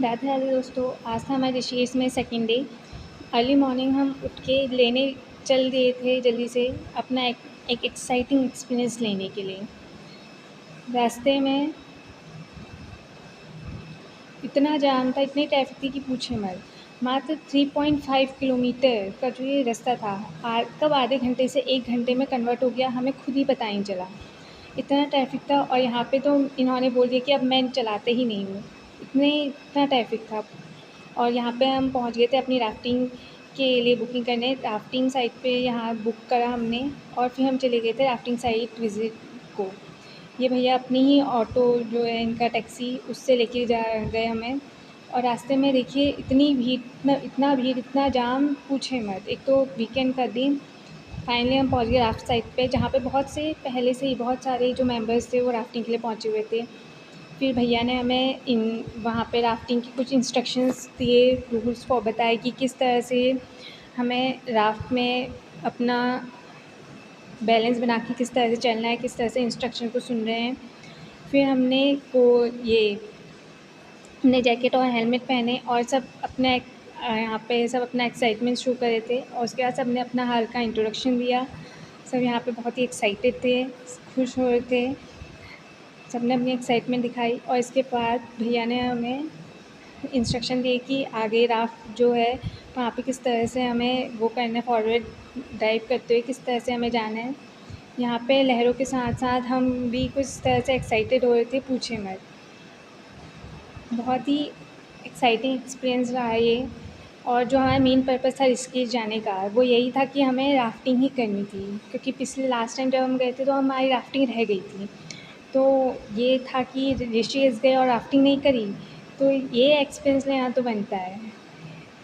राधे राधे दोस्तों। आज था हमारे ऋषिकेश में सेकंड डे। अर्ली मॉर्निंग हम उठ के लेने चल दिए थे जल्दी से अपना एक एक्साइटिंग एक्सपीरियंस लेने के लिए। रास्ते में इतना जाम था, इतनी ट्रैफिक थी कि पूछे मत। मात्र 3.5 किलोमीटर का जो ये रास्ता था कब आधे घंटे से 1 घंटे में कन्वर्ट हो गया, हमें खुद ही पता नहीं चला। इतना ट्रैफिक था और यहाँ पे तो इन्होंने बोल दिया कि अब मैं चलाते ही नहीं हूँ, इतना ट्रैफिक था। और यहाँ पे हम पहुँच गए थे अपनी राफ्टिंग के लिए बुकिंग करने। राफ्टिंग साइट पे यहाँ बुक करा हमने और फिर हम चले गए थे राफ्टिंग साइट विज़िट को। ये भैया अपनी ही ऑटो जो है इनका टैक्सी, उससे लेके जा गए हमें। और रास्ते में देखिए इतनी भीड़, इतना भीड़, इतना जाम, पूछे मत। एक तो वीकेंड का दिन। फाइनली हम पहुँच गए राफ्ट साइट पे, जहाँ पे बहुत से पहले से ही बहुत सारे जो मेंबर्स थे वो राफ्टिंग के लिए पहुँचे हुए थे। फिर भैया ने हमें वहाँ पे राफ्टिंग की कुछ इंस्ट्रक्शंस दिए, रूल्स को बताए कि किस तरह से हमें राफ्ट में अपना बैलेंस बना के किस तरह से चलना है, किस तरह से इंस्ट्रक्शन को सुन रहे हैं। फिर हमने जैकेट और हेलमेट पहने और सब यहाँ पे सब अपना एक्साइटमेंट शो कर रहे थे। और उसके बाद सबने अपना हल्का इंट्रोडक्शन दिया। सब यहाँ पे बहुत ही एक्साइटेड थे, खुश हो रहे थे। सबने अपनी एक्साइटमेंट दिखाई और इसके बाद भैया ने हमें इंस्ट्रक्शन दिए कि आगे राफ्ट जो है वहाँ पे किस तरह से हमें वो करना है, फॉरवर्ड ड्राइव करते हुए किस तरह से हमें जाना है। यहाँ पे लहरों के साथ साथ हम भी कुछ तरह से एक्साइटेड हो रहे थे, पूछे मत। बहुत ही एक्साइटिंग एक्सपीरियंस रहा ये। और जो हमारा मेन पर्पस था ऋषिकेश जाने का, वो यही था कि हमें राफ्टिंग ही करनी थी, क्योंकि पिछले लास्ट टाइम जब हम गए थे तो हमारी राफ्टिंग रह गई थी। तो ये था कि ऋषिकेश गए और राफ्टिंग नहीं करी, तो ये एक्सपीरियंस लेना तो बनता है।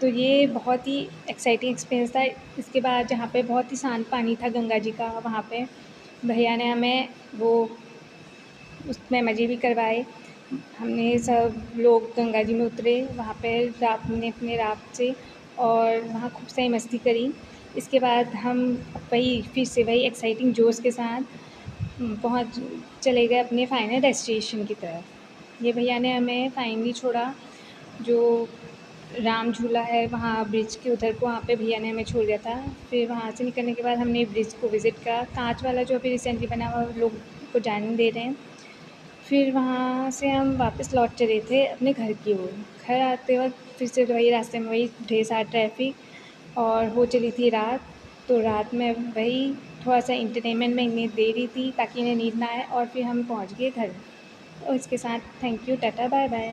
तो ये बहुत ही एक्साइटिंग एक्सपीरियंस था। इसके बाद जहाँ पे बहुत ही शांत पानी था गंगा जी का, वहाँ पे भैया ने हमें वो उसमें मज़े भी करवाए। हमने सब लोग गंगा जी में उतरे, वहाँ पे हमने अपने राफ्ट से और वहाँ खूब सारी मस्ती करी। इसके बाद हम फिर से वही एक्साइटिंग जोश के साथ चले गए अपने फाइनल डेस्टिनेशन की तरफ। ये भैया ने हमें फाइनली छोड़ा, जो राम झूला है वहाँ ब्रिज के उधर को, वहाँ पे भैया ने हमें छोड़ दिया था। फिर वहाँ से निकलने के बाद हमने ब्रिज को विज़िट करा, कांच वाला जो अभी रिसेंटली बना हुआ, लोग को जाने दे रहे हैं। फिर वहाँ से हम वापस लौट चले थे अपने घर की ओर। घर आते वक्त फिर से वही रास्ते में वही ढेर सारा ट्रैफिक और हो चली थी रात। तो रात में वही थोड़ा सा इंटरटेनमेंट में इन्हें दे रही थी ताकि इन्हें नींद ना आए, और फिर हम पहुँच गए घर। और इसके साथ thank you, tata, bye bye.